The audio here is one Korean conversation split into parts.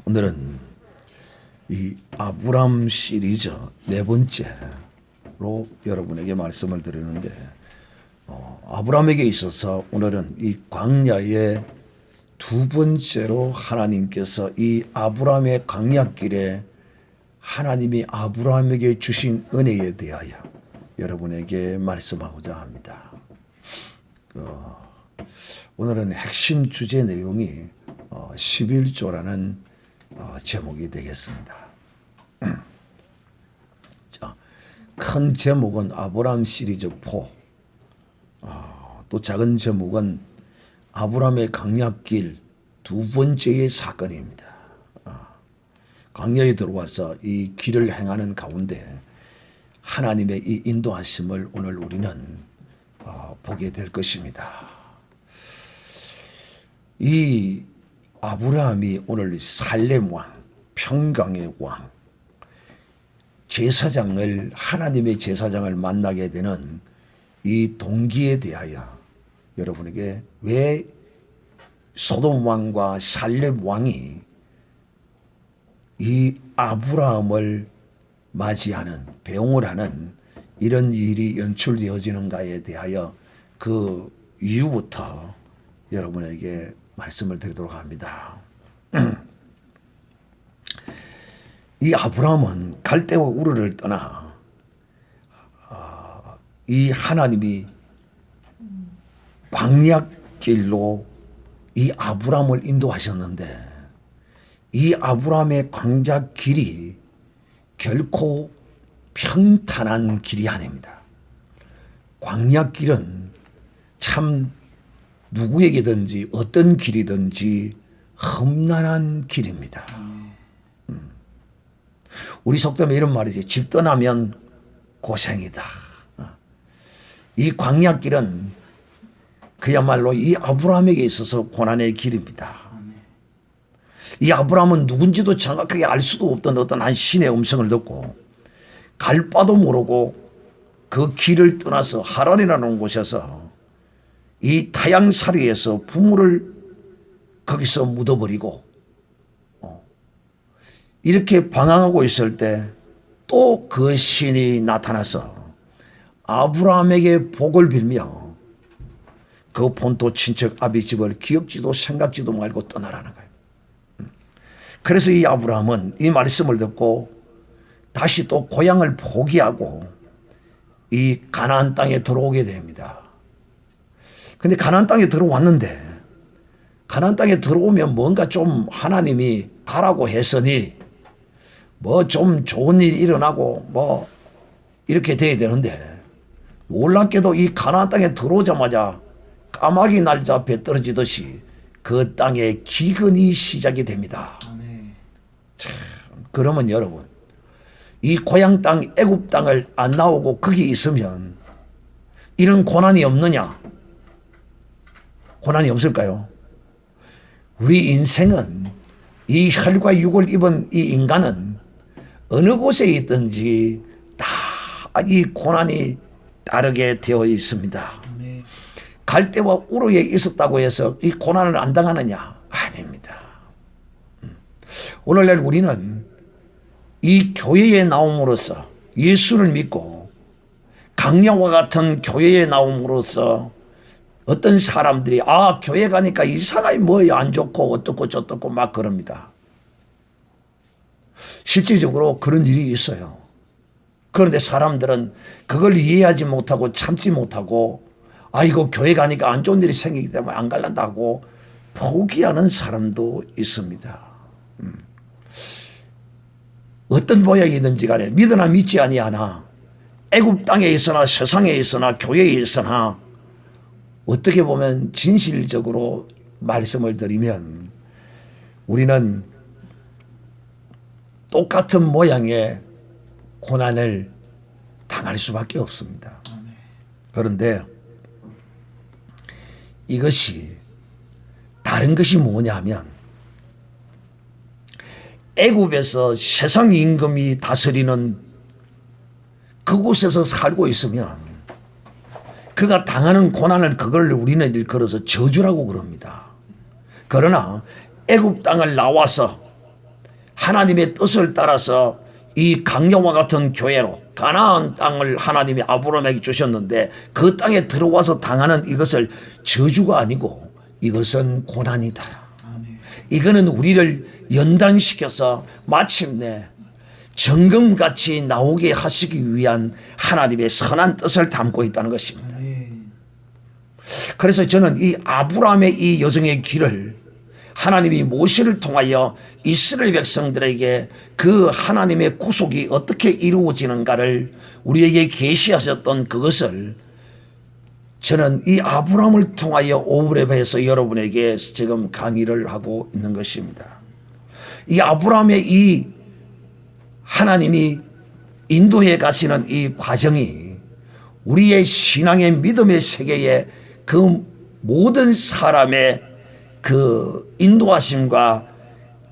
오늘은 이 아브람 시리즈 네 번째로 여러분에게 말씀을 드리는데, 아브람에게 있어서 오늘은 이 광야의 두 번째로 하나님께서 이 아브람의 광야길에 하나님이 아브람에게 주신 은혜에 대하여 여러분에게 말씀하고자 합니다. 오늘은 핵심 주제 내용이 11조라는 제목이 되겠습니다. 자, 큰 제목은 아브람 시리즈 4, 또 작은 제목은 아브람의 광야길 두 번째의 사건입니다. 광야에 들어와서 이 길을 행하는 가운데 하나님의 이 인도하심을 오늘 우리는 보게 될 것입니다. 이 아브라함이 오늘 살렘 왕, 평강의 왕, 제사장을, 하나님의 제사장을 만나게 되는 이 동기에 대하여 여러분에게 왜 소돔 왕과 살렘 왕이 이 아브라함을 맞이하는, 배웅을 하는 이런 일이 연출되어지는가에 대하여 그 이유부터 여러분에게 말씀을 드리도록 합니다. 이 아브라함은 갈대와 우르를 떠나 이 하나님이 광야길로 이 아브라함을 인도하셨는데, 이 아브라함의 광야길이 결코 평탄한 길이 아닙니다. 광야길은 참 누구에게든지 어떤 길이든지 험난한 길입니다. 우리 속담에 이런 말이지, 집 떠나면 고생이다. 이 광야길은 그야말로 이 아브라함에게 있어서 고난의 길입니다. 이 아브라함은 누군지도 정확하게 알 수도 없던 어떤 한 신의 음성을 듣고 갈 바도 모르고 그 길을 떠나서 하란이라는 곳에서 이 타향살이에서 부모를 거기서 묻어버리고 이렇게 방황하고 있을 때 또 그 신이 나타나서 아브라함에게 복을 빌며 그 본토 친척 아비집을 기억지도 생각지도 말고 떠나라는 거예요. 그래서 이 아브라함은 이 말씀을 듣고 다시 또 고향을 포기하고 이 가나안 땅에 들어오게 됩니다. 근데 가나안 땅에 들어왔는데, 가나안 땅에 들어오면 뭔가 좀 하나님이 가라고 했으니 뭐 좀 좋은 일이 일어나고 뭐 이렇게 돼야 되는데, 놀랍게도 이 가나안 땅에 들어오자마자 까마귀 날자 앞에 떨어지듯이 그 땅에 기근이 시작이 됩니다. 참, 그러면 여러분, 이 고향 땅 애굽 땅을 안 나오고 거기 있으면 이런 고난이 없느냐? 고난이 없을까요? 우리 인생은, 이 혈과 육을 입은 이 인간은 어느 곳에 있든지 다 이 고난이 따르게 되어 있습니다. 갈대와 우르에 있었다고 해서 이 고난을 안 당하느냐? 아닙니다. 오늘날 우리는 이 교회에 나옴으로써, 예수를 믿고 강야와 같은 교회에 나옴으로써 어떤 사람들이 교회 가니까 이상하게 뭐야 안 좋고 어떻고 저떻고 막 그럽니다. 실질적으로 그런 일이 있어요. 그런데 사람들은 그걸 이해하지 못하고 참지 못하고 이거 교회 가니까 안 좋은 일이 생기기 때문에 안 갈란다고 포기하는 사람도 있습니다. 어떤 모양이든지 간에 믿으나 믿지 아니하나, 애굽 땅에 있으나 세상에 있으나 교회에 있으나, 어떻게 보면 진실적으로 말씀을 드리면 우리는 똑같은 모양의 고난을 당할 수밖에 없습니다. 그런데 이것이, 다른 것이 뭐냐 하면, 애굽에서 세상 임금이 다스리는 그곳에서 살고 있으면 그가 당하는 고난을, 그걸 우리는 일컬어서 저주라고 그럽니다. 그러나 애굽 땅을 나와서 하나님의 뜻을 따라서 이 강야와 같은 교회로 가나안 땅을 하나님이 아브라함에게 주셨는데 그 땅에 들어와서 당하는 이것을 저주가 아니고 이것은 고난이다. 이거는 우리를 연단시켜서 마침내 정금같이 나오게 하시기 위한 하나님의 선한 뜻을 담고 있다는 것입니다. 그래서 저는 이 아브라함의 이 여정의 길을 하나님이 모세를 통하여 이스라엘 백성들에게 그 하나님의 구속이 어떻게 이루어지는가를 우리에게 계시하셨던 그것을 저는 이 아브라함을 통하여 오브레바에서 여러분에게 지금 강의를 하고 있는 것입니다. 이 아브라함의 이 하나님이 인도해 가시는 이 과정이 우리의 신앙의 믿음의 세계에 그 모든 사람의 그 인도하심과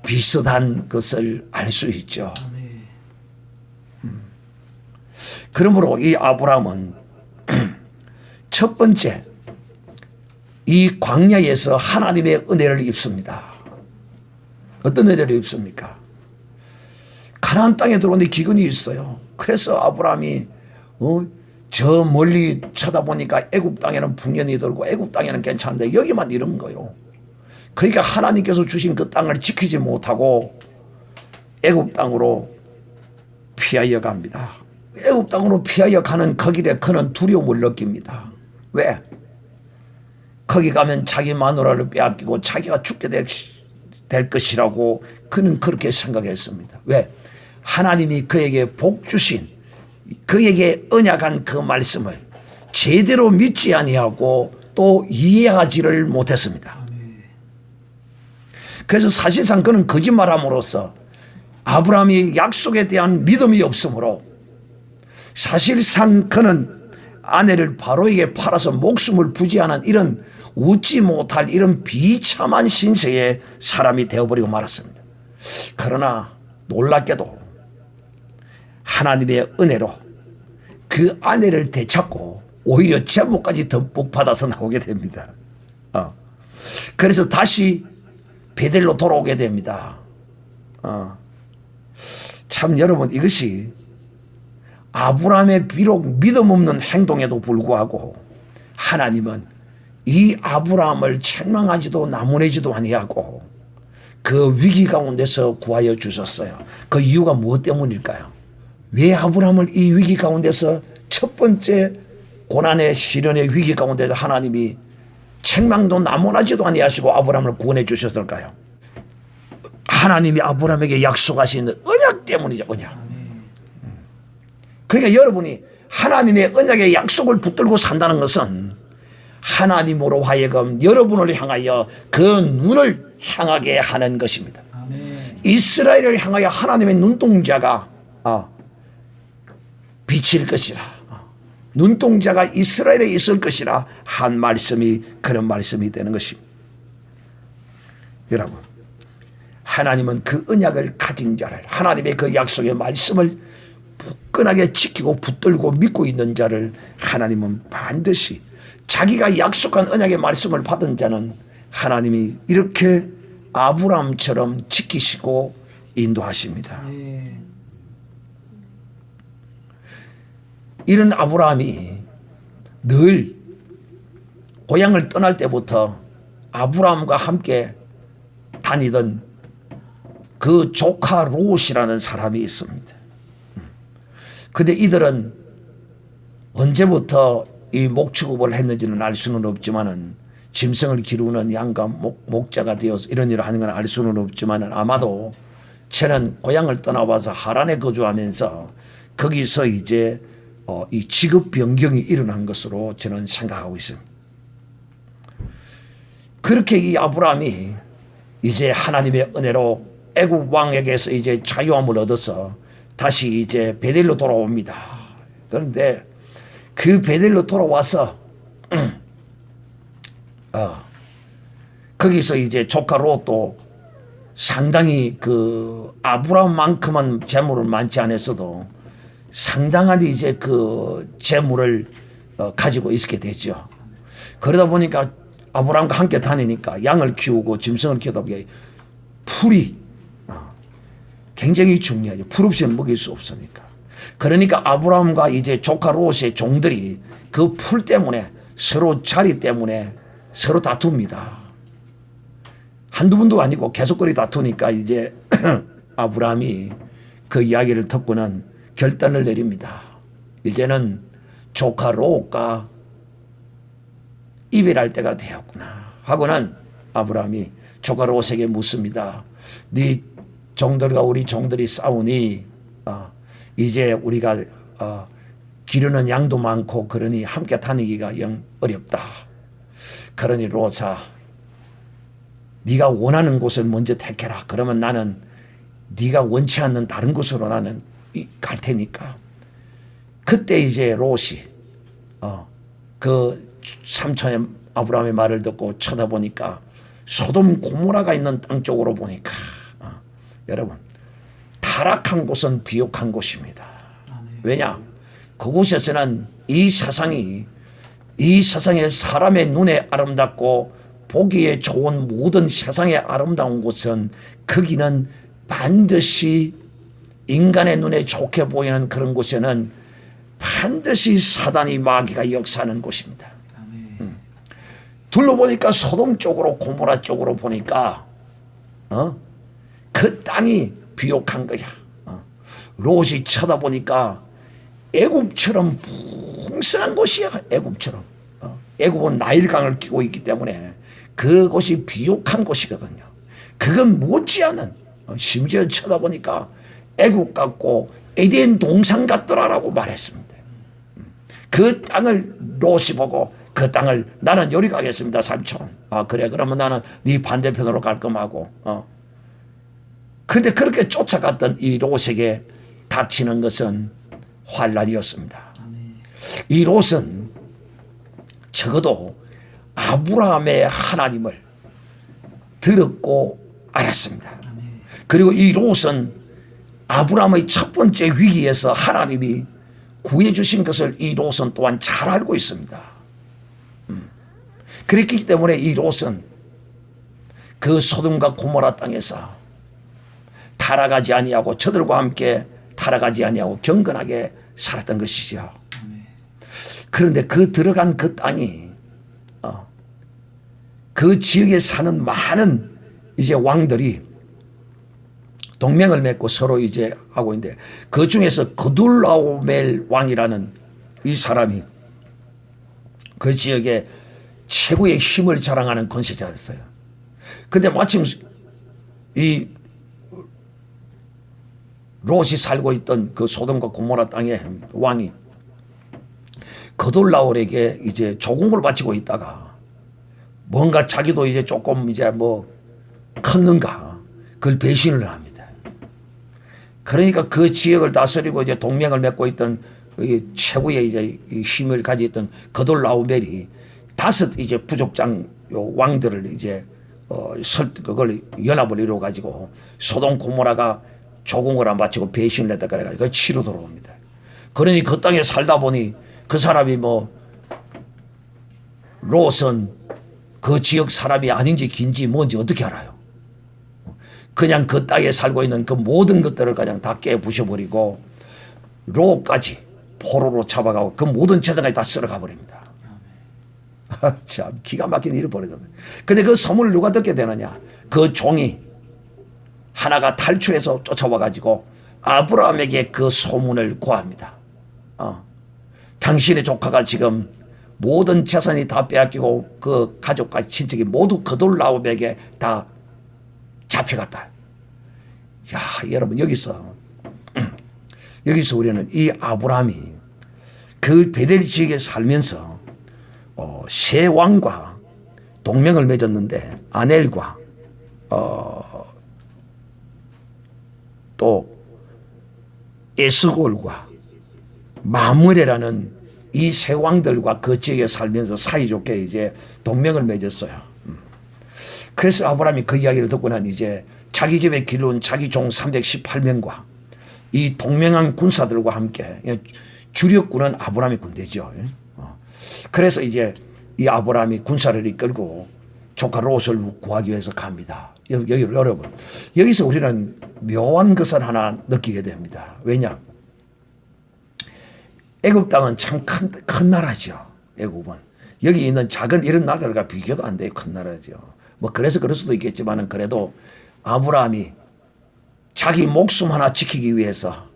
비슷한 것을 알 수 있죠. 그러므로 이 아브라함은 첫 번째 이 광야에서 하나님의 은혜를 입습니다. 어떤 은혜를 입습니까? 가나안 땅에 들어오는데 기근이 있어요. 그래서 아브라함이 저 멀리 쳐다보니까 애굽 땅에는 풍년이 들고 애굽 땅에는 괜찮은데 여기만 이런 거요. 그러니까 하나님께서 주신 그 땅을 지키지 못하고 애굽 땅으로 피하여 갑니다. 애굽 땅으로 피하여 가는 그 길에 그는 두려움을 느낍니다. 왜? 거기 가면 자기 마누라를 빼앗기고 자기가 죽게 될 것이라고 그는 그렇게 생각했습니다. 왜? 하나님이 그에게 복 주신 그에게 언약한 그 말씀을 제대로 믿지 아니하고 또 이해하지를 못했습니다. 그래서 사실상 그는 거짓말함으로써 아브라함이 약속에 대한 믿음이 없으므로 사실상 그는 아내를 바로에게 팔아서 목숨을 부지하는 이런 웃지 못할 이런 비참한 신세의 사람이 되어버리고 말았습니다. 그러나 놀랍게도 하나님의 은혜로 그 아내를 되찾고 오히려 제목까지 듬뿍 받아서 나오게 됩니다. 그래서 다시 베델로 돌아오게 됩니다. 참 여러분 이것이 아브라함의 비록 믿음 없는 행동에도 불구하고 하나님은 이 아브라함을 책망하지도 나무내지도 아니하고 그 위기 가운데서 구하여 주셨어요. 그 이유가 무엇 때문일까요? 왜 아브라함을 이 위기 가운데서 첫 번째 고난의 시련의 위기 가운데서 하나님이 책망도 나무라지도 아니하시고 아브라함을 구원해 주셨을까요? 하나님이 아브라함에게 약속하신 언약 때문이죠. 언약. 그러니까 여러분이 하나님의 언약의 약속을 붙들고 산다는 것은 하나님으로 하여금 여러분을 향하여 그 눈을 향하게 하는 것입니다. 이스라엘을 향하여 하나님의 눈동자가 비칠 것이라, 눈동자가 이스라엘에 있을 것이라 한 말씀이 그런 말씀이 되는 것입니다. 여러분, 하나님은 그 언약을 가진 자를, 하나님의 그 약속의 말씀을 굳건하게 지키고 붙들고 믿고 있는 자를 하나님은 반드시 자기가 약속한 언약의 말씀을 받은 자는 하나님이 이렇게 아브라함처럼 지키시고 인도하십니다. 이런 아브라함이 늘 고향을 떠날 때부터 아브라함과 함께 다니던 그 조카 롯이라는 사람이 있습니다. 근데 이들은 언제부터 이 목축업을 했는지는 알 수는 없지만은 짐승을 기르는 양과 목자가 되어서 이런 일을 하는 건 알 수는 없지만은 아마도 저는 고향을 떠나와서 하란에 거주하면서 거기서 이제 이 직업 변경이 일어난 것으로 저는 생각하고 있습니다. 그렇게 이 아브라함이 이제 하나님의 은혜로 애굽 왕에게서 이제 자유함을 얻어서 다시 이제 베델로 돌아옵니다. 그런데 그 베델로 돌아와서 거기서 이제 조카 롯도 상당히 그 아브라함만큼은 재물은 많지 않았어도 상당한 이제 그 재물을 가지고 있게 되죠. 그러다 보니까 아브라함과 함께 다니니까 양을 키우고 짐승을 키우다 보니 풀이 굉장히 중요하죠. 풀 없이는 먹일 수 없으니까. 그러니까 아브라함과 이제 조카 롯의 종들이 그 풀 때문에 서로 자리 때문에 서로 다툽니다. 한두 번도 아니고 계속거리 다투니까 이제 아브라함이 그 이야기를 듣고는 결단을 내립니다. 이제는 조카 롯과 이별할 때가 되었구나 하고는 아브라함이 조카 롯에게 묻습니다. 네 종들과 우리 종들이 싸우니 이제 우리가 기르는 양도 많고 그러니 함께 다니기가 영 어렵다. 그러니 롯아 네가 원하는 곳을 먼저 택해라. 그러면 나는 네가 원치 않는 다른 곳으로 나는 갈 테니까. 그때 이제 롯이 그 삼촌의 아브라함의 말을 듣고 쳐다보니까 소돔 고모라가 있는 땅 쪽으로 보니까 여러분 타락한 곳은 비옥한 곳입니다. 왜냐? 그곳에서는 이 세상에 사람의 눈에 아름답고 보기에 좋은 모든 세상의 아름다운 곳은 거기는 반드시 인간의 눈에 좋게 보이는 그런 곳에는 반드시 사단이 마귀가 역사하는 곳입니다. 둘러보니까 소돔 쪽으로 고모라 쪽으로 보니까 그 땅이 비옥한 거야. 롯이 쳐다보니까 애굽처럼 풍성한 곳이야. 애굽처럼. 애굽은 나일강을 끼고 있기 때문에 그곳이 비옥한 곳이거든요. 그건 못지않은 심지어 쳐다보니까 애굽 같고 에덴 동산 같더라라고 말했습니다. 그 땅을 롯이 보고 그 땅을 나는 요리 가겠습니다 삼촌. 그래 그러면 나는 네 반대편으로 갈 거하고. 그런데 그렇게 쫓아갔던 이 롯에게 닥치는 것은 환란이었습니다. 이 롯은 적어도 아브라함의 하나님을 들었고 알았습니다. 그리고 이 롯은 아브라함의 첫 번째 위기에서 하나님이 구해주신 것을 이 롯은 또한 잘 알고 있습니다. 그렇기 때문에 이 롯은 그 소돔과 고모라 땅에서 타락하지 아니하고 저들과 함께 타락하지 아니하고 경건하게 살았던 것이죠. 그런데 그 들어간 그 땅이 그 지역에 사는 많은 이제 왕들이 동맹을 맺고 서로 이제 하고 있는데 그 중에서 그둘라오멜 왕이라는 이 사람이 그 지역에 최고의 힘을 자랑하는 권세자였어요. 근데 마침 이 롯이 살고 있던 그 소돔과 고모라 땅의 왕이 그둘라올에게 이제 조공을 바치고 있다가 뭔가 자기도 이제 조금 이제 뭐 컸는가 그걸 배신을 합니다. 그러니까 그 지역을 다스리고 이제 동맹을 맺고 있던 최고의 이제 힘을 가지고 있던 그둘라오멜이 5 이제 부족장 왕들을 이제 그걸 연합을 이루어 가지고 소돔 고모라가 조공을 안 바치고 배신을 했다 그래가지고 그 치로 들어옵니다. 그러니 그 땅에 살다 보니 그 사람이 뭐 롯은 그 지역 사람이 아닌지 긴지 뭔지 어떻게 알아요? 그냥 그 땅에 살고 있는 그 모든 것들을 그냥 다 깨부셔버리고 롯까지 포로로 잡아가고 그 모든 재산까지 다 쓸어가 버립니다. 참 기가 막힌 일을 벌여졌네. 근데 그 소문을 누가 듣게 되느냐? 그 종이 하나가 탈출해서 쫓아와가지고 아브라함에게 그 소문을 고합니다. 당신의 조카가 지금 모든 재산이 다 빼앗기고 그 가족과 친척이 모두 그둘라오멜에게 다 잡혀갔다. 야, 여러분 여기서 우리는 이 아브라함이 그 베델 지역에 살면서 세 왕과 동맹을 맺었는데 아넬과 또 에스골과 마므레라는 이 세 왕들과 그 지역에 살면서 사이좋게 이제 동맹을 맺었어요. 그래서 아브라함이 그 이야기를 듣고 난 이제 자기 집에 길러온 자기 종 318명과 이 동맹한 군사들과 함께 주력군은 아브라함의 군대죠. 그래서 이제 이 아브라함이 군사를 이끌고 조카 롯을 구하기 위해서 갑니다. 여기 여러분, 여기서 우리는 묘한 것을 하나 느끼게 됩니다. 왜냐? 애굽 땅은 참 큰 나라죠. 애굽은 여기 있는 작은 이런 나라들과 비교도 안 돼요. 큰 나라죠. 뭐 그래서 그럴 수도 있겠지만은 그래도 아브라함이 자기 목숨 하나 지키기 위해서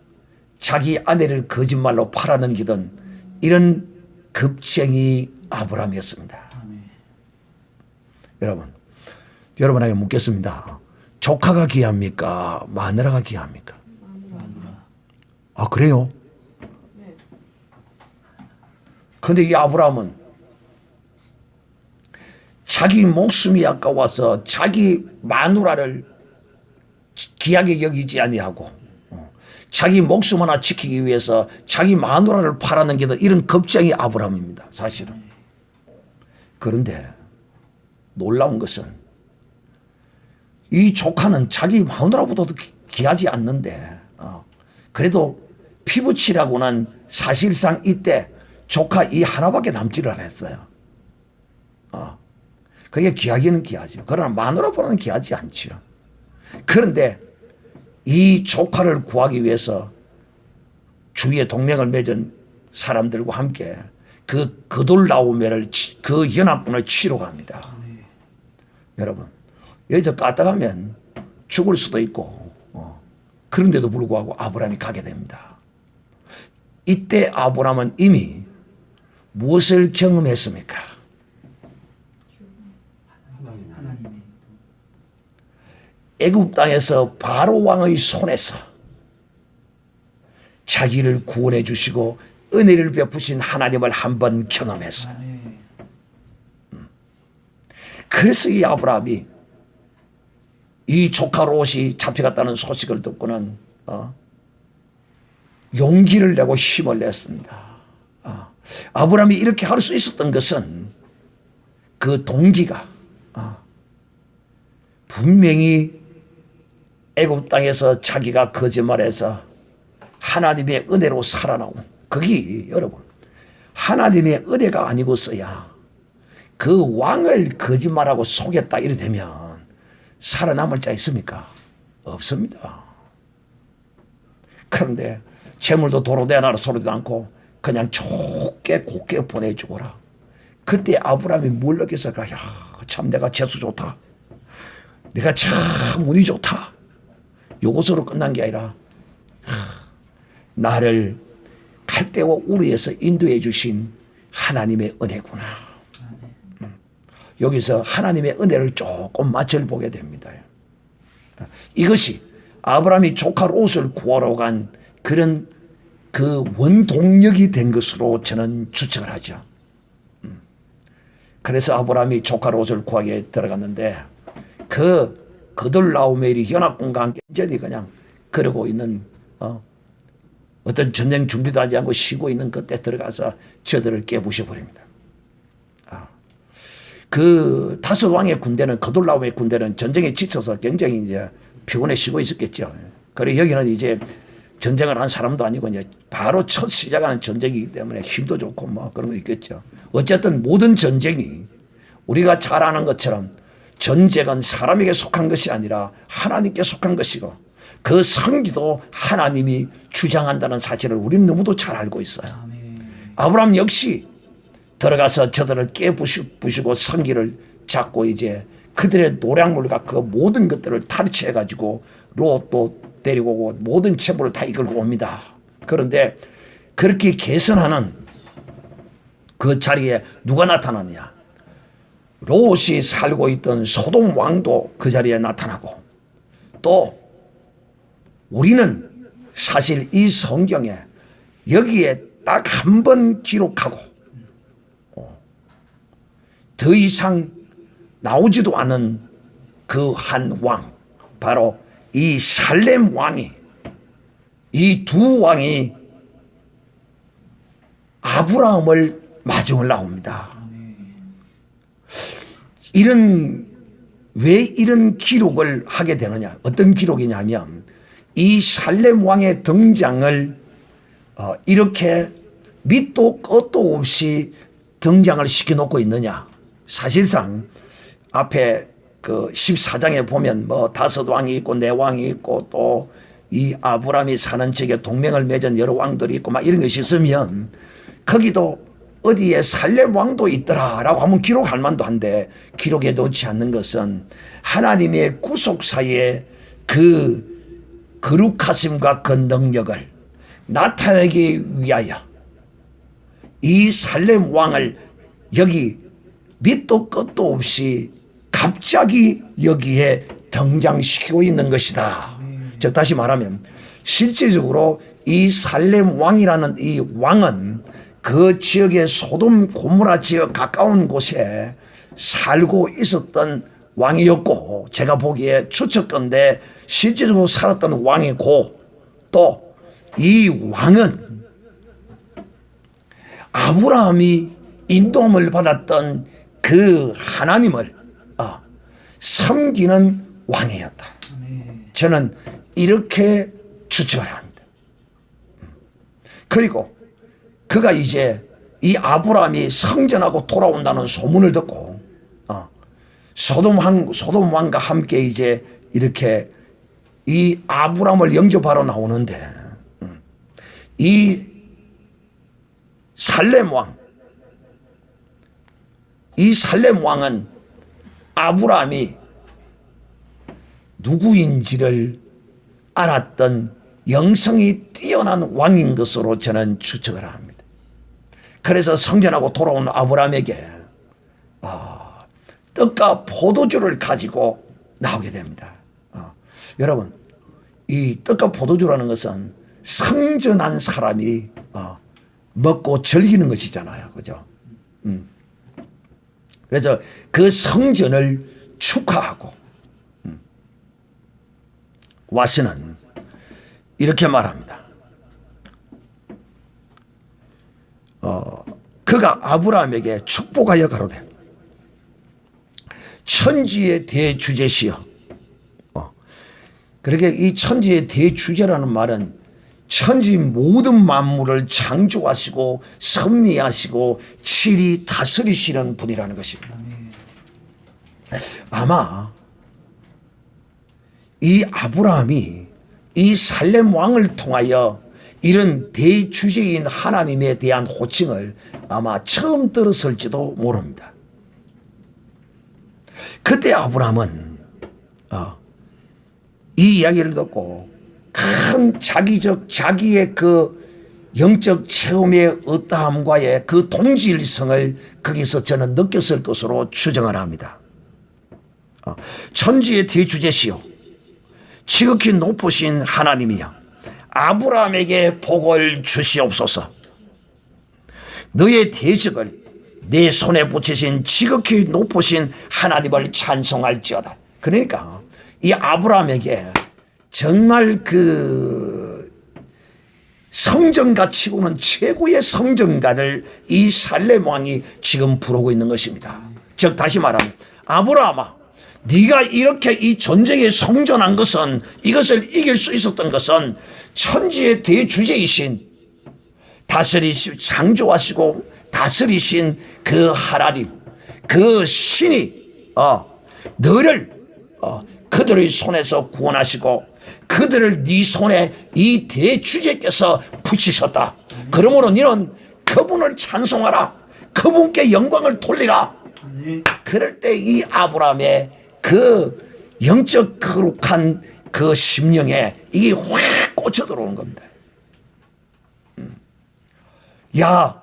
자기 아내를 거짓말로 팔아넘기던 이런 겁쟁이 아브라함이었습니다. 여러분에게 묻겠습니다. 조카가 귀합니까? 마누라가 귀합니까? 아, 그래요? 그런데 이 아브라함은 자기 목숨이 아까워서 자기 마누라를 귀하게 여기지 아니하고 자기 목숨 하나 지키기 위해서 자기 마누라를 팔아넘기던 이런 겁쟁이 아브라함입니다. 사실은. 그런데 놀라운 것은 이 조카는 자기 마누라보다도 귀하지 않는데 그래도 피부치라고는 사실상 이때 조카 이 하나밖에 남지를 않았어요. 그게 귀하기는 귀하죠. 그러나 마누라보다는 귀하지 않죠. 그런데 이 조카를 구하기 위해서 주위에 동맹을 맺은 사람들과 함께 그 그돌라오메를 그 연합군을 치러 갑니다. 여러분, 여기서 까딱하면 죽을 수도 있고 그런데도 불구하고 아브라함이 가게 됩니다. 이때 아브라함은 이미 무엇을 경험했습니까? 애굽 땅에서 바로 왕의 손에서 자기를 구원해 주시고 은혜를 베푸신 하나님을 한번 경험했어요. 그래서 이 아브라함이 이 조카 롯이 잡혀갔다는 소식을 듣고는 용기를 내고 힘을 냈습니다. 아브라함이 이렇게 할 수 있었던 것은 그 동기가 분명히 애굽 땅에서 자기가 거짓말해서 하나님의 은혜로 살아나온 그게 여러분 하나님의 은혜가 아니고서야 그 왕을 거짓말하고 속였다 이래 되면 살아남을 자 있습니까? 없습니다. 그런데 재물도 도로 내놔라 소리도 않고 그냥 좁게 곱게 보내주거라. 그때 아브라함이 뭘 느꼈을까? 야, 참 내가 재수 좋다. 내가 참 운이 좋다. 요것으로 끝난 게 아니라 나를 갈대와 우리에서 인도해 주신 하나님의 은혜구나. 여기서 하나님의 은혜를 조금 맛을 보게 됩니다. 이것이 아브라함이 조카 롯을 구하러 간 그런 그 원동력이 된 것으로 저는 추측을 하죠. 그래서 아브라함이 조카 롯을 구하게 들어갔는데 그 그돌라오멜이 연합군과 함께 완전히 그냥 그러고 있는 어떤 전쟁 준비도 하지 않고 쉬고 있는 그때 들어가서 저들을 깨부셔 버립니다. 그 다섯 왕의 군대는 그돌라오멜 군대는 전쟁에 지쳐서 굉장히 이제 피곤해 쉬고 있었겠죠. 그리고 여기는 이제 전쟁을 한 사람도 아니고 이제 바로 첫 시작하는 전쟁이기 때문에 힘도 좋고 뭐 그런 거 있겠죠. 어쨌든 모든 전쟁이 우리가 잘 아는 것처럼 전쟁은 사람에게 속한 것이 아니라 하나님께 속한 것이고 그 성기도 하나님이 주장한다는 사실을 우리는 너무도 잘 알고 있어요. 아브라함 역시 들어가서 저들을 깨부시고 성기를 잡고 이제 그들의 노략물과 그 모든 것들을 탈취해 가지고 롯도 데리고 오고 모든 채무를 다 이끌고 옵니다. 그런데 그렇게 개선하는 그 자리에 누가 나타나느냐? 롯이 살고 있던 소돔 왕도 그 자리에 나타나고 또 우리는 사실 이 성경에 여기에 딱 한 번 기록하고 더 이상 나오지도 않은 그 한 왕 바로 이 살렘 왕이 이 두 왕이 아브라함을 마중을 나옵니다. 왜 이런 기록을 하게 되느냐? 어떤 기록이냐면 이 살렘 왕의 등장을 이렇게 밑도 끝도 없이 등장을 시켜놓고 있느냐? 사실상 앞에 그 14장에 보면 뭐 다섯 왕이 있고 네 왕이 있고 또 이 아브라함이 사는 지역에 동맹을 맺은 여러 왕들이 있고 막 이런 것이 있으면 거기도 어디에 살렘 왕도 있더라라고 하면 기록할 만도 한데 기록에 놓지 않는 것은 하나님의 구속사의 그 거룩하심과 그 능력을 나타내기 위하여 이 살렘 왕을 여기 밑도 끝도 없이 갑자기 여기에 등장시키고 있는 것이다. 즉 다시 말하면 실제적으로 이 살렘 왕이라는 이 왕은 그 지역의 소돔 고모라 지역 가까운 곳에 살고 있었던 왕이었고 제가 보기에 추측건데 실제적으로 살았던 왕이고 또 이 왕은 아브라함이 인도함을 받았던 그 하나님을 섬기는 왕이었다. 저는 이렇게 추측을 합니다. 그리고 그가 이제 이 아브라함이 성전하고 돌아온다는 소문을 듣고 소돔 왕과 함께 이제 이렇게 이 아브라함을 영접하러 나오는데 이 살렘 왕은 아브라함이 누구인지를 알았던 영성이 뛰어난 왕인 것으로 저는 추측을 합니다. 그래서 성전하고 돌아온 아브라함에게 떡과 포도주를 가지고 나오게 됩니다. 여러분 이 떡과 포도주라는 것은 성전한 사람이 먹고 즐기는 것이잖아요. 그죠? 그래서 그 성전을 축하하고 와시는 이렇게 말합니다. 그가 아브라함에게 축복하여 가로되 천지의 대주제시여. 그렇게 이 천지의 대주제라는 말은 천지 모든 만물을 창조하시고 섭리하시고 칠이 다스리시는 분이라는 것입니다. 아마 이 아브라함이 이 살렘 왕을 통하여 이런 대주제인 하나님에 대한 호칭을 아마 처음 들었을지도 모릅니다. 그때 아브라함은 이 이야기를 듣고 큰 자기의 그 영적 체험의 어떠함과의 그 동질성을 거기서 저는 느꼈을 것으로 추정을 합니다. 천지의 대주제시요 지극히 높으신 하나님이여 아브라함에게 복을 주시옵소서. 너의 대적을 내 손에 붙이신 지극히 높으신 하나님을 찬송할지어다. 그러니까 이 아브라함에게 정말 그 성전가 치고는 최고의 성전가를 이 살렘 왕이 지금 부르고 있는 것입니다. 즉 다시 말하면 아브라함아 네가 이렇게 이 전쟁에 성전한 것은 이것을 이길 수 있었던 것은 천지의 대주제이신 창조하시고 다스리신 그 하나님 그 신이 너를 그들의 손에서 구원하시고 그들을 네 손에 이 대주제께서 붙이셨다. 그러므로 너는 그분을 찬송하라. 그분께 영광을 돌리라. 그럴 때 이 아브라함의 그 영적 거룩한 그 심령에 이게 확 꽂혀 들어오는 겁니다. 야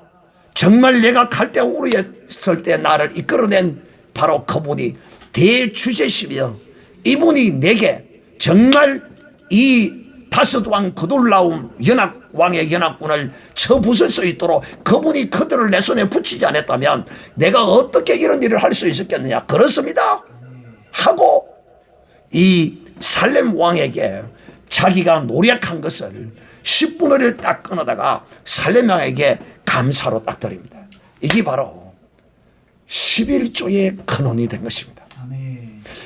정말 내가 갈대우르에 있을 때 나를 이끌어낸 바로 그분이 대주제시며 이분이 내게 정말 이 다섯 왕 그돌라움 왕의 연합군을 쳐부술 수 있도록 그분이 그들을 내 손에 붙이지 않았다면 내가 어떻게 이런 일을 할 수 있었겠느냐. 그렇습니다 하고 이 살렘 왕에게 자기가 노력한 것을 10분의 1을 딱 끊어다가 살렘 왕에게 감사로 딱 드립니다. 이게 바로 11조의 근원이 된 것입니다.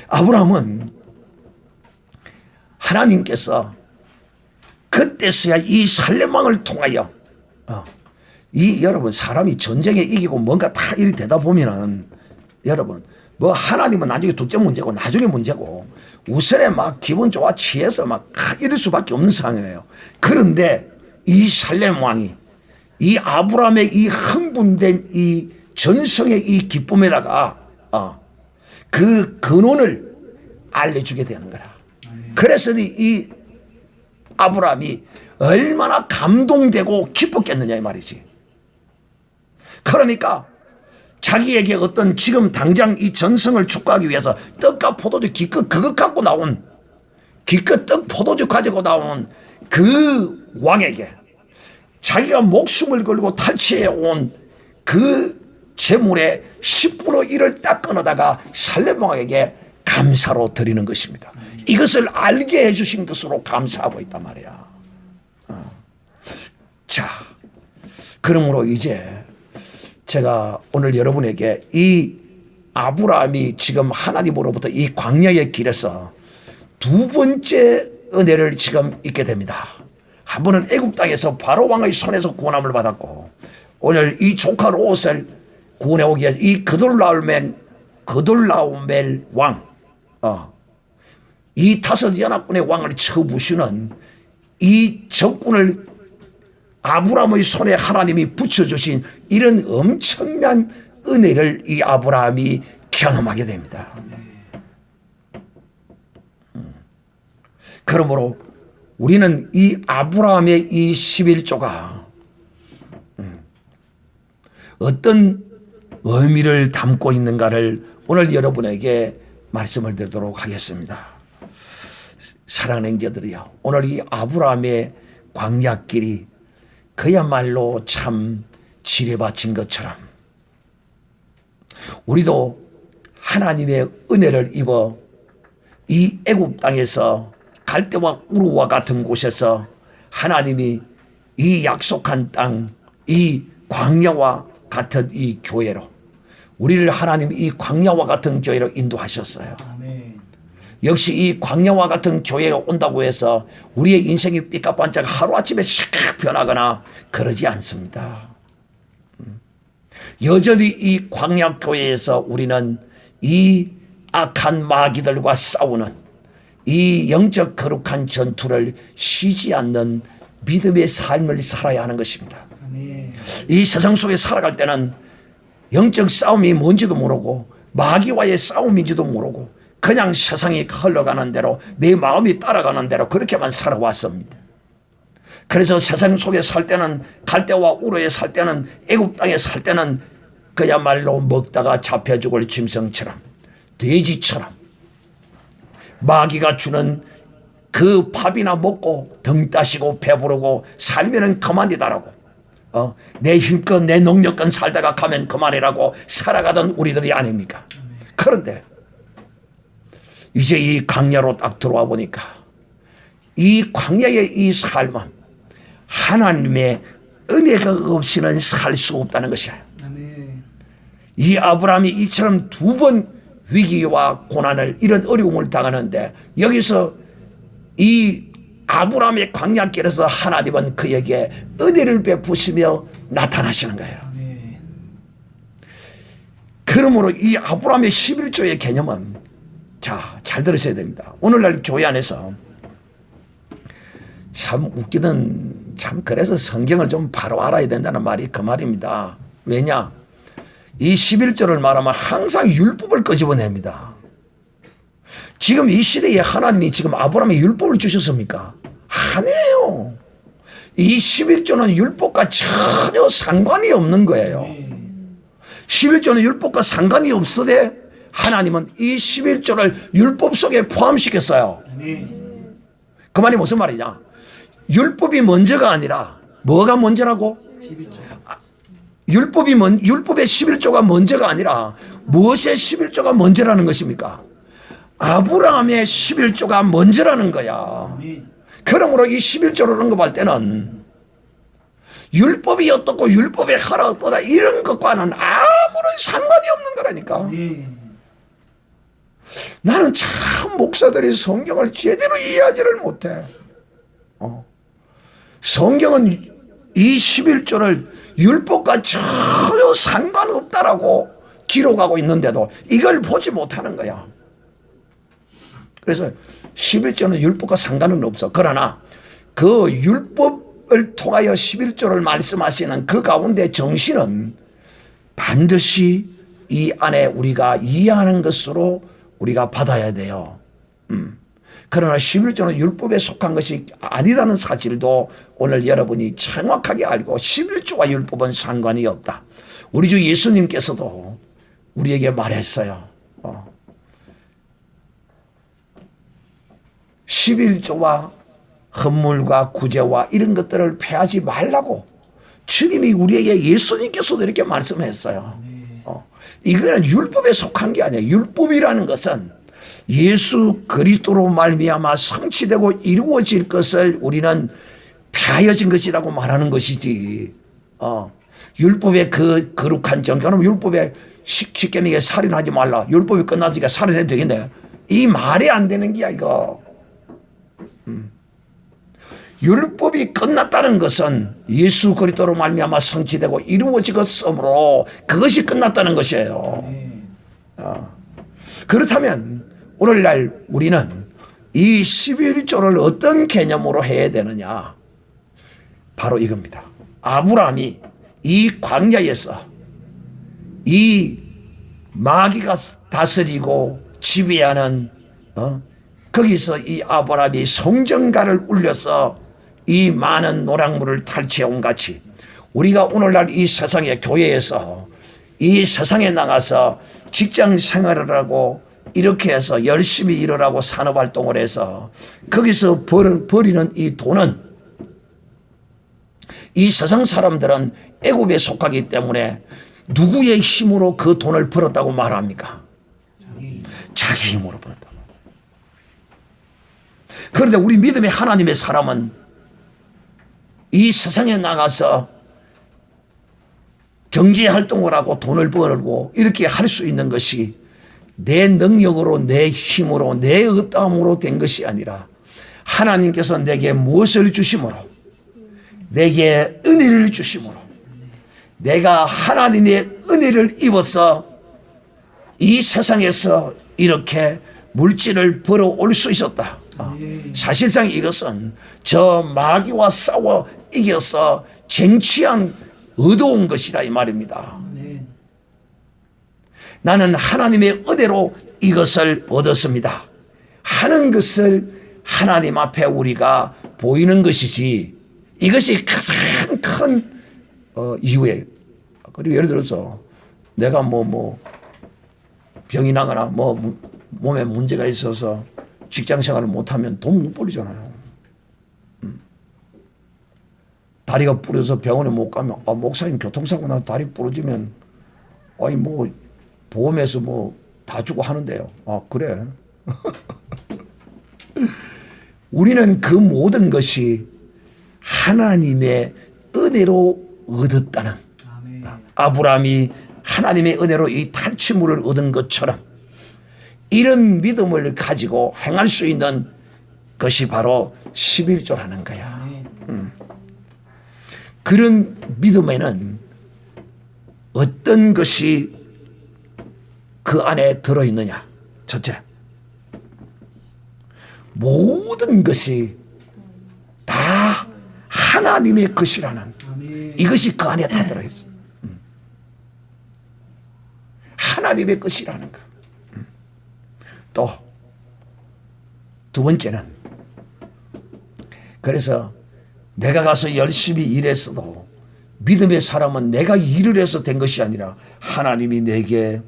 아브라함은 하나님께서 그때서야 이 살렘 왕을 통하여 여러분 사람이 전쟁에 이기고 뭔가 다 일이 되다 보면은 여러분 뭐 하나님은 나중에 둘째 문제고 나중에 문제고 우선에 막 기분 좋아 취해서 막 이럴 수밖에 없는 상황이에요. 그런데 이 살렘 왕이 이 아브라함의 이 흥분된 이 전성의 이 기쁨에다가 그 근원을 알려주게 되는 거라. 그래서 이 아브라함이 얼마나 감동되고 기뻤겠느냐 이 말이지. 그러니까 자기에게 어떤 지금 당장 이 전성을 축구하기 위해서 떡과 포도주 기껏 그것 갖고 나온 기껏 떡 포도주 가지고 나온 그 왕에게 자기가 목숨을 걸고 탈취해 온 그 재물의 10분의 1을 딱 끊어다가 살렘 왕에게 감사로 드리는 것입니다. 이것을 알게 해주신 것으로 감사하고 있단 말이야. 자, 그러므로 이제 제가 오늘 여러분에게 이 아브라함이 지금 하나님으로부터 이 광야의 길에서 두 번째 은혜를 지금 잊게 됩니다. 한 번은 애굽 땅에서 바로 왕의 손에서 구원함을 받았고, 오늘 이 조카 롯을 구원해 오기 위해서 이 그돌라오멜 왕, 이 다섯 연합군의 왕을 쳐부수는 이 적군을 아브라함의 손에 하나님이 붙여주신 이런 엄청난 은혜를 이 아브라함이 경험하게 됩니다. 그러므로 우리는 이 아브라함의 이 11조가 어떤 의미를 담고 있는가를 오늘 여러분에게 말씀을 드리도록 하겠습니다. 사랑하는 형제들이요, 오늘 이 아브라함의 광야길이 그야말로 참 지뢰밭인 것처럼 우리도 하나님의 은혜를 입어 이 애굽 땅에서 갈대와 우루와 같은 곳에서 하나님이 이 약속한 땅, 이 광야와 같은 이 교회로 우리를 하나님이 이 광야와 같은 교회로 인도하셨어요. 아멘. 역시 이 광야와 같은 교회가 온다고 해서 우리의 인생이 삐까뻔쩍 하루아침에 샥 변하거나 그러지 않습니다. 여전히 이 광야 교회에서 우리는 이 악한 마귀들과 싸우는 이 영적 거룩한 전투를 쉬지 않는 믿음의 삶을 살아야 하는 것입니다. 이 세상 속에 살아갈 때는 영적 싸움이 뭔지도 모르고 마귀와의 싸움인지도 모르고 그냥 세상이 흘러가는 대로 내 마음이 따라가는 대로 그렇게만 살아왔습니다. 그래서 세상 속에 살 때는 갈대와 우르에 살 때는 애굽 땅에 살 때는 그야말로 먹다가 잡혀 죽을 짐승처럼 돼지처럼 마귀가 주는 그 밥이나 먹고 등 따시고 배부르고 살면은 그만이다라고 내 힘껏 내 능력껏 살다가 가면 그만이라고 살아가던 우리들이 아닙니까? 그런데 이제 이 광야로 딱 들어와 보니까 이 광야의 이 삶은 하나님의 은혜가 없이는 살 수 없다는 것이에요. 이 아브라함이 이처럼 두 번 위기와 고난을 이런 어려움을 당하는데 여기서 이 아브라함의 광야길에서 하나님은 그에게 은혜를 베푸시며 나타나시는 거예요. 그러므로 이 아브라함의 11조의 개념은 잘 들으셔야 됩니다. 오늘날 교회 안에서 참 웃기는 그래서 성경을 좀 바로 알아야 된다는 말이 그 말입니다. 왜냐? 이 11조를 말하면 항상 율법을 끄집어냅니다. 지금 이 시대에 하나님이 지금 아브라함에 율법을 주셨습니까? 아니에요. 이 11조는 율법과 전혀 상관이 없는 거예요. 11조는 율법과 상관이 없어도 하나님은 이 11조를 율법 속에 포함시켰어요. 그 말이 무슨 말이냐? 율법이 먼저가 아니라 뭐가 먼저라고? 11조. 율법의 11조가 먼저가 아니라 무엇의 11조가 먼저라는 것입니까? 아브라함의 11조가 먼저라는 거야. 그러므로 이 11조를 언급할 때는 율법이 어떻고 율법의 하라 어떠다 이런 것과는 아무런 상관이 없는 거라니까. 나는 참 목사들이 성경을 제대로 이해하지를 못해. 성경은 이 11조를 율법과 전혀 상관없다라고 기록하고 있는데도 이걸 보지 못하는 거야. 그래서 11조는 율법과 상관은 없어. 그러나 그 율법을 통하여 11조를 말씀하시는 그 가운데 정신은 반드시 이 안에 우리가 이해하는 것으로 우리가 받아야 돼요. 그러나 11조는 율법에 속한 것이 아니라는 사실도 오늘 여러분이 정확하게 알고 11조와 율법은 상관이 없다. 우리 주 예수님께서도 우리에게 말했어요. 11조와 헌물과 구제와 이런 것들을 패하지 말라고 주님이 우리에게 예수님께서도 이렇게 말씀했어요. 이거는 율법에 속한 게 아니에요. 율법이라는 것은 예수 그리스도로 말미암아 성취되고 이루어질 것을 우리는 패하여진 것이라고 말하는 것이지. 율법의 그 거룩한 정, 그럼 율법에 십계명에 살인하지 말라. 율법이 끝나니까 살인해도 되겠네. 이 말이 안 되는 게야 이거. 율법이 끝났다는 것은 예수 그리스도로 말미암아 성취되고 이루어지겠으므로 그것이 끝났다는 것이에요. 그렇다면 오늘날 우리는 이 11조를 어떤 개념으로 해야 되느냐? 바로 이겁니다. 아브라함이 이 광야에서 이 마귀가 다스리고 지배하는 거기서 이 아브라함이 성전가를 울려서 이 많은 노량물을 탈취해온 같이 우리가 오늘날 이 세상의 교회에서 이 세상에 나가서 직장 생활을 하고 이렇게 해서 열심히 일을 하고 산업활동을 해서 거기서 버리는 이 돈은 이 세상 사람들은 애굽에 속하기 때문에 누구의 힘으로 그 돈을 벌었다고 말합니까? 자기 힘으로 벌었다고. 그런데 우리 믿음의 하나님의 사람은 이 세상에 나가서 경제활동을 하고 돈을 벌고 이렇게 할 수 있는 것이 내 능력으로 내 힘으로 내 의땀으로 된 것이 아니라 하나님께서 내게 무엇을 주심으로 내게 은혜를 주심으로 내가 하나님의 은혜를 입어서 이 세상에서 이렇게 물질을 벌어올 수 있었다. 사실상 이것은 저 마귀와 싸워 이겨서 쟁취한 얻어온 것이라 이 말입니다. 나는 하나님의 은혜로 이것을 얻었습니다 하는 것을 하나님 앞에 우리가 보이는 것이지 이것이 가장 큰 이유예요. 그리고 예를 들어서 내가 병이 나거나 몸에 문제가 있어서 직장 생활을 못하면 돈 못 벌잖아요. 다리가 부러져서 병원에 못 가면 목사님 교통사고 나 다리 부러지면 보험에서 다 주고 하는데요. 그래. 우리는 그 모든 것이 하나님의 은혜로 얻었다는 아브라함이 하나님의 은혜로 이 탈취물을 얻은 것처럼 이런 믿음을 가지고 행할 수 있는 것이 바로 11조라는 거야. 그런 믿음에는 어떤 것이 그 안에 들어있느냐? 첫째, 모든 것이 다 하나님의 것이라는 이것이 그 안에 다 들어있어. 하나님의 것이라는 거. 또 두 번째는 그래서 내가 가서 열심히 일했어도 믿음의 사람은 내가 일을 해서 된 것이 아니라 하나님이 내게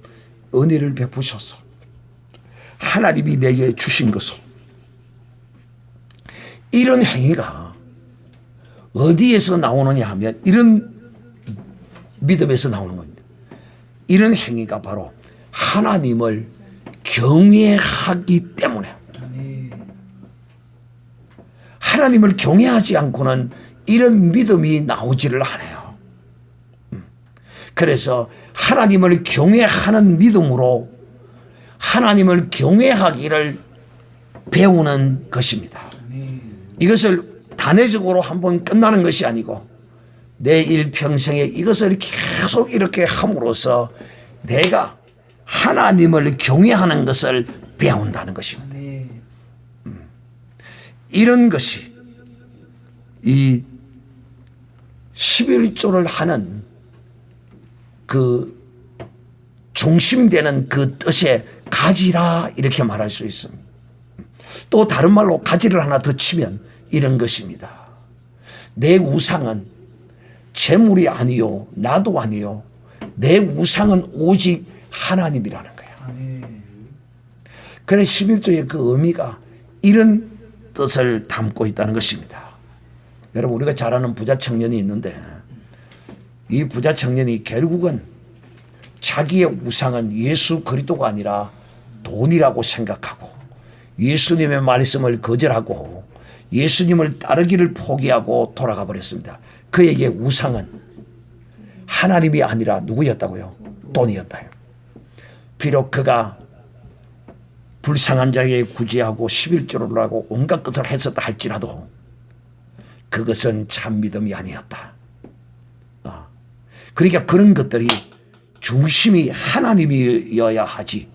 은혜를 베푸셔서 하나님이 내게 주신 것으로 이런 행위가 어디에서 나오느냐 하면 이런 믿음에서 나오는 겁니다. 이런 행위가 바로 하나님을 경외하기 때문에 하나님을 경외하지 않고는 이런 믿음이 나오지를 않아요. 그래서 하나님을 경외하는 믿음으로 하나님을 경외하기를 배우는 것입니다. 이것을 단회적으로 한번 끝나는 것이 아니고 내 일평생에 이것을 계속 이렇게 함으로써 내가 하나님을 경외하는 것을 배운다는 것입니다. 이런 것이 이 11조를 하는 그 중심되는 그 뜻의 가지라 이렇게 말할 수 있습니다. 또 다른 말로 가지를 하나 더 치면 이런 것입니다. 내 우상은 재물이 아니요 나도 아니요 내 우상은 오직 하나님이라는 거야. 그래 11조의 그 의미가 이런 뜻을 담고 있다는 것입니다. 여러분 우리가 잘 아는 부자 청년이 있는데 이 부자 청년이 결국은 자기의 우상은 예수 그리스도가 아니라 돈이라고 생각하고 예수님의 말씀을 거절하고 예수님을 따르기를 포기하고 돌아가 버렸습니다. 그에게 우상은 하나님이 아니라 누구였다고요? 돈이었다요. 비록 그가 불쌍한 자에게 구제하고 11조를 하고 온갖 것을 했었다 할지라도 그것은 참 믿음이 아니었다. 그러니까 그런 것들이 중심이 하나님이어야 하지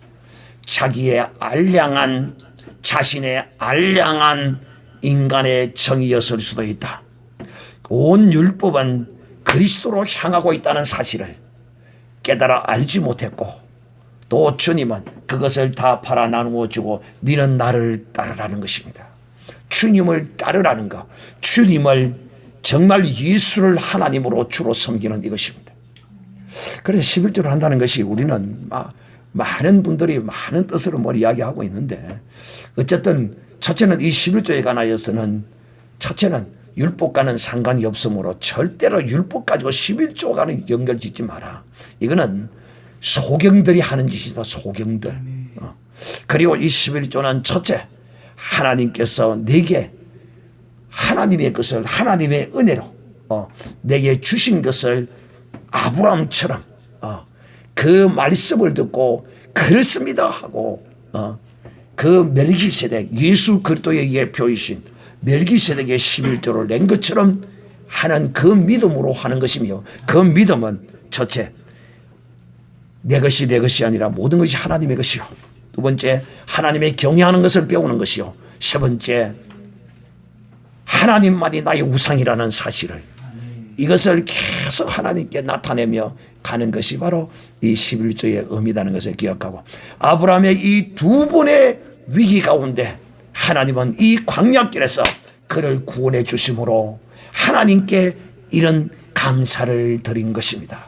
자기의 알량한 자신의 알량한 인간의 정의였을 수도 있다. 온 율법은 그리스도로 향하고 있다는 사실을 깨달아 알지 못했고 또 주님은 그것을 다 팔아 나누어 주고 너는 나를 따르라는 것입니다. 주님을 따르라는 것, 주님을 정말 예수를 하나님으로 주로 섬기는 이것입니다. 그래서 11조를 한다는 것이 우리는 많은 분들이 많은 뜻으로 뭘 이야기하고 있는데 어쨌든 첫째는 이 11조에 관하여서는 첫째는 율법과는 상관이 없으므로 절대로 율법 가지고 11조와는 연결 짓지 마라. 이거는 소경들이 하는 짓이다. 소경들. 그리고 이 11조는 첫째 하나님께서 내게 하나님의 것을 하나님의 은혜로 내게 주신 것을 아브라함처럼 그 말씀을 듣고 그렇습니다 하고 그 멜기세덱 예수 그리스도의 예표이신 멜기세덱의 11조를 낸 것처럼 하는 그 믿음으로 하는 것이며 그 믿음은 첫째 내 것이 내 것이 아니라 모든 것이 하나님의 것이요. 두 번째 하나님의 경외하는 것을 배우는 것이요. 세 번째 하나님만이 나의 우상이라는 사실을 이것을 계속 하나님께 나타내며 가는 것이 바로 이 11조의 의미라는 것을 기억하고 아브라함의 이 두 번의 위기 가운데 하나님은 이 광야길에서 그를 구원해 주심으로 하나님께 이런 감사를 드린 것입니다.